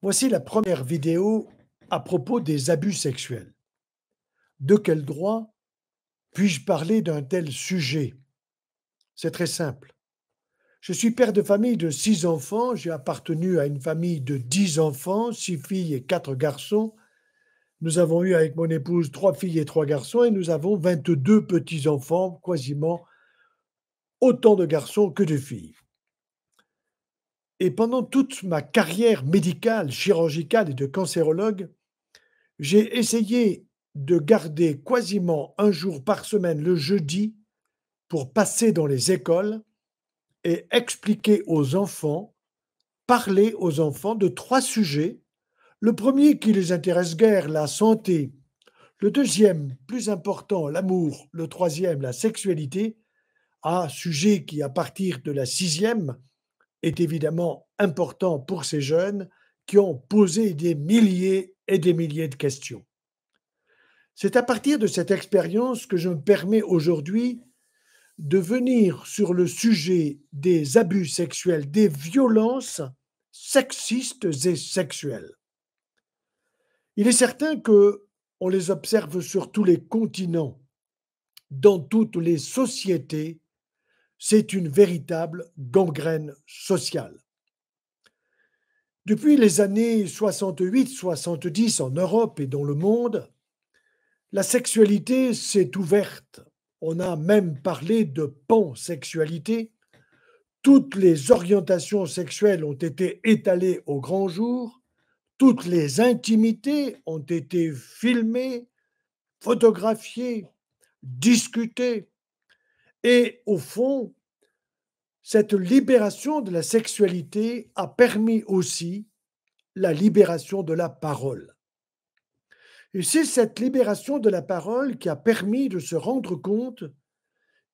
Voici la première vidéo à propos des abus sexuels. De quel droit puis-je parler d'un tel sujet? C'est très simple. Je suis père de famille de 6 enfants, j'ai appartenu à une famille de 10 enfants, 6 filles et 4 garçons. Nous avons eu avec mon épouse 3 filles et 3 garçons et nous avons 22 petits-enfants, quasiment autant de garçons que de filles. Et pendant toute ma carrière médicale, chirurgicale et de cancérologue, j'ai essayé de garder quasiment un jour par semaine, le jeudi, pour passer dans les écoles et expliquer aux enfants, parler aux enfants de 3 sujets. Le premier qui les intéresse guère, la santé. Le deuxième, plus important, l'amour. Le troisième, la sexualité. Un sujet qui, à partir de la sixième, est évidemment important pour ces jeunes qui ont posé des milliers et des milliers de questions. C'est à partir de cette expérience que je me permets aujourd'hui de venir sur le sujet des abus sexuels, des violences sexistes et sexuelles. Il est certain que on les observe sur tous les continents, dans toutes les sociétés. C'est une véritable gangrène sociale. Depuis les années 68-70 en Europe et dans le monde, la sexualité s'est ouverte. On a même parlé de pansexualité. Toutes les orientations sexuelles ont été étalées au grand jour. Toutes les intimités ont été filmées, photographiées, discutées. Et au fond, cette libération de la sexualité a permis aussi la libération de la parole. Et c'est cette libération de la parole qui a permis de se rendre compte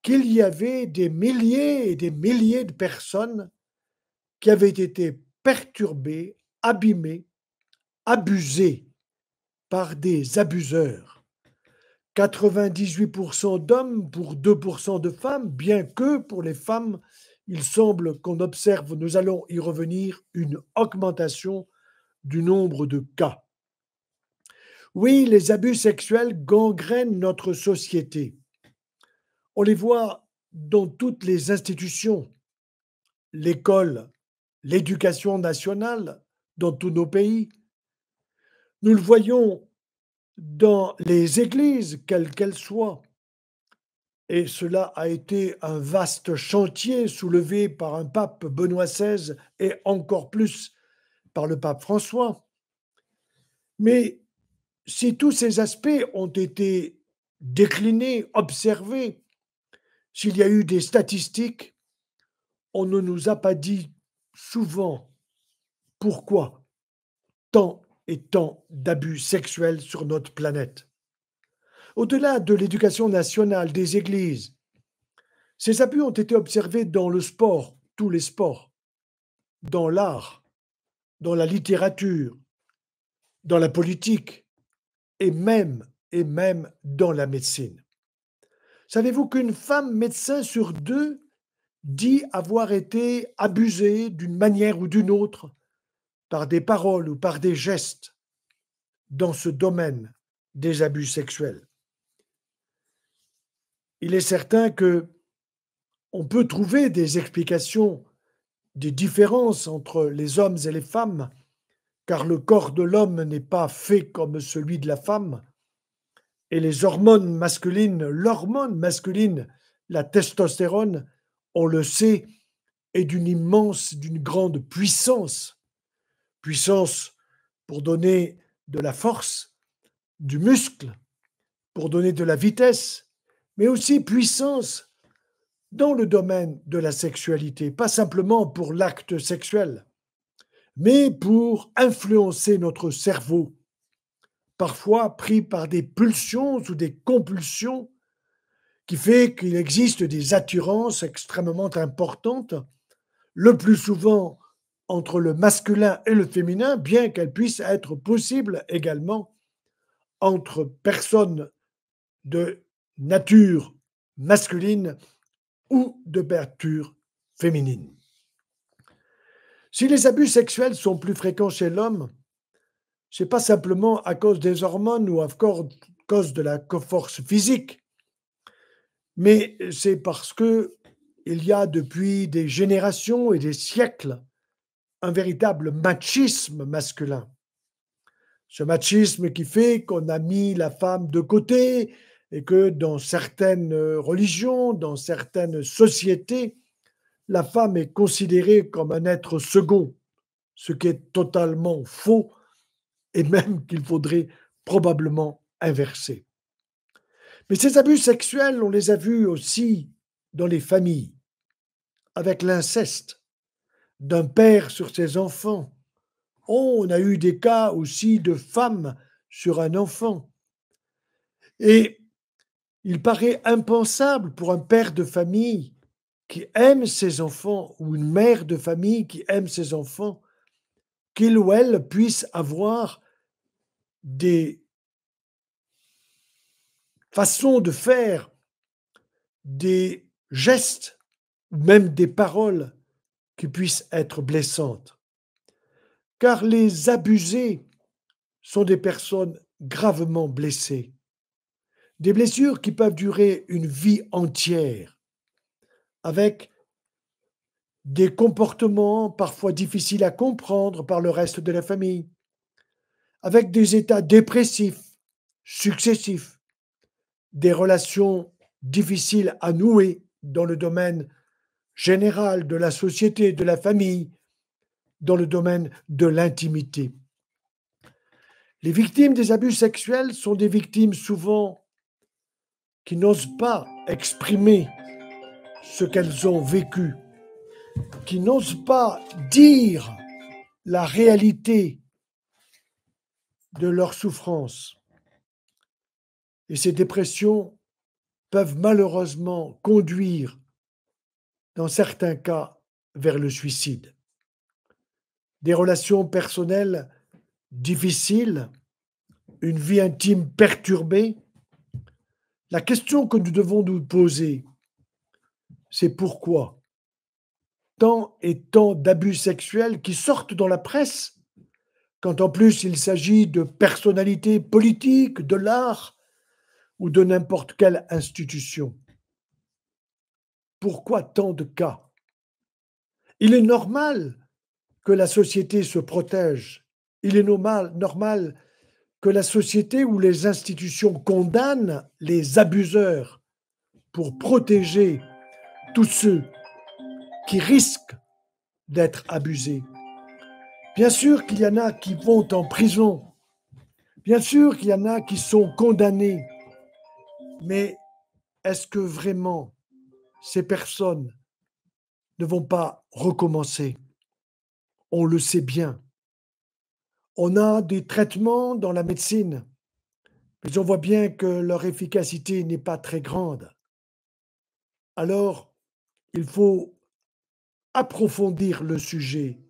qu'il y avait des milliers et des milliers de personnes qui avaient été perturbées, abîmées, abusées par des abuseurs. 98% d'hommes pour 2% de femmes, bien que pour les femmes, il semble qu'on observe, nous allons y revenir, une augmentation du nombre de cas. Oui, les abus sexuels gangrènent notre société. On les voit dans toutes les institutions, l'école, l'éducation nationale, dans tous nos pays. Nous le voyons dans les églises, quelles qu'elles soient. Et cela a été un vaste chantier soulevé par un pape Benoît XVI et encore plus par le pape François. Mais si tous ces aspects ont été déclinés, observés, s'il y a eu des statistiques, on ne nous a pas dit souvent pourquoi tant et tant d'abus sexuels sur notre planète. Au-delà de l'éducation nationale, des églises, ces abus ont été observés dans le sport, tous les sports, dans l'art, dans la littérature, dans la politique et même dans la médecine. Savez-vous qu'une femme médecin sur deux dit avoir été abusée d'une manière ou d'une autre par des paroles ou par des gestes dans ce domaine des abus sexuels? Il est certain que on peut trouver des explications des différences entre les hommes et les femmes, car le corps de l'homme n'est pas fait comme celui de la femme, et les hormones masculines, l'hormone masculine, la testostérone, on le sait, est d'une grande puissance. Puissance pour donner de la force, du muscle, pour donner de la vitesse, mais aussi puissance dans le domaine de la sexualité, pas simplement pour l'acte sexuel, mais pour influencer notre cerveau, parfois pris par des pulsions ou des compulsions, qui fait qu'il existe des attirances extrêmement importantes, le plus souvent entre le masculin et le féminin, bien qu'elles puissent être possibles également entre personnes de nature masculine ou de nature féminine. Si les abus sexuels sont plus fréquents chez l'homme, c'est pas simplement à cause des hormones ou à cause de la force physique, mais c'est parce que il y a depuis des générations et des siècles un véritable machisme masculin. Ce machisme qui fait qu'on a mis la femme de côté et que dans certaines religions, dans certaines sociétés, la femme est considérée comme un être second, ce qui est totalement faux et même qu'il faudrait probablement inverser. Mais ces abus sexuels, on les a vus aussi dans les familles, avec l'inceste d'un père sur ses enfants. On a eu des cas aussi de femmes sur un enfant. Et il paraît impensable pour un père de famille qui aime ses enfants ou une mère de famille qui aime ses enfants qu'il ou elle puisse avoir des façons de faire, des gestes, même des paroles qui puissent être blessantes. Car les abusés sont des personnes gravement blessées, des blessures qui peuvent durer une vie entière, avec des comportements parfois difficiles à comprendre par le reste de la famille, avec des états dépressifs successifs, des relations difficiles à nouer dans le domaine général de la société, de la famille, dans le domaine de l'intimité. Les victimes des abus sexuels sont des victimes souvent qui n'osent pas exprimer ce qu'elles ont vécu, qui n'osent pas dire la réalité de leur souffrance. Et ces dépressions peuvent malheureusement conduire, dans certains cas, vers le suicide. Des relations personnelles difficiles, une vie intime perturbée. La question que nous devons nous poser, c'est pourquoi tant et tant d'abus sexuels qui sortent dans la presse, quand en plus il s'agit de personnalités politiques, de l'art ou de n'importe quelle institution. Pourquoi tant de cas? Il est normal que la société se protège. Il est normal que la société ou les institutions condamnent les abuseurs pour protéger tous ceux qui risquent d'être abusés. Bien sûr qu'il y en a qui vont en prison, bien sûr qu'il y en a qui sont condamnés, mais est-ce que vraiment ces personnes ne vont pas recommencer? On le sait bien. On a des traitements dans la médecine, mais on voit bien que leur efficacité n'est pas très grande. Alors, il faut approfondir le sujet,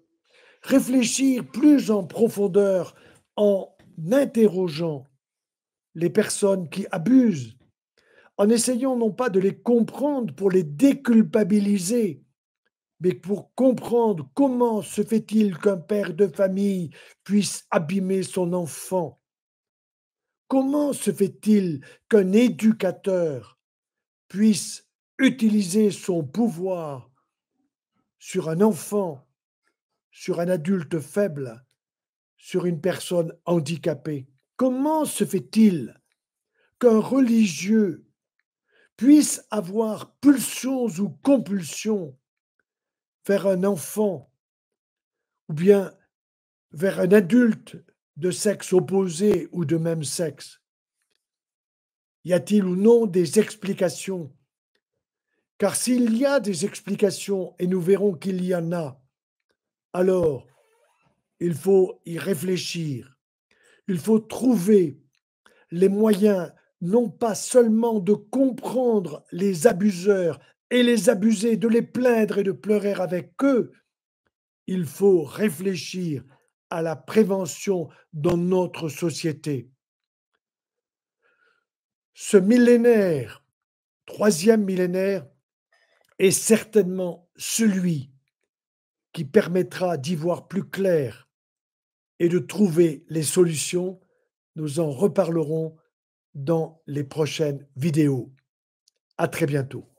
réfléchir plus en profondeur en interrogeant les personnes qui abusent, en essayant non pas de les comprendre pour les déculpabiliser, mais pour comprendre comment se fait-il qu'un père de famille puisse abîmer son enfant. Comment se fait-il qu'un éducateur puisse utiliser son pouvoir sur un enfant, sur un adulte faible, sur une personne handicapée? Comment se fait-il qu'un religieux puisse avoir pulsions ou compulsions vers un enfant ou bien vers un adulte de sexe opposé ou de même sexe? Y a-t-il ou non des explications? Car s'il y a des explications, et nous verrons qu'il y en a, alors il faut y réfléchir. Il faut trouver les moyens, non pas seulement de comprendre les abuseurs et les abusés, de les plaindre et de pleurer avec eux, il faut réfléchir à la prévention dans notre société. Ce millénaire, troisième millénaire, est certainement celui qui permettra d'y voir plus clair et de trouver les solutions. Nous en reparlerons dans les prochaines vidéos. À très bientôt.